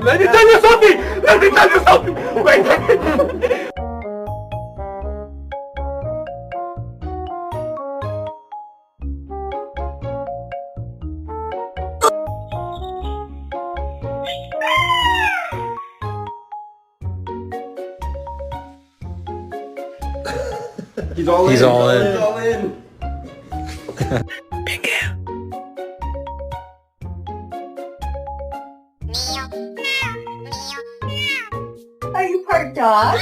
Let me tell you something! Let me tell you something! Wait! He's all in. He's all in. He's all in. Are you part dog?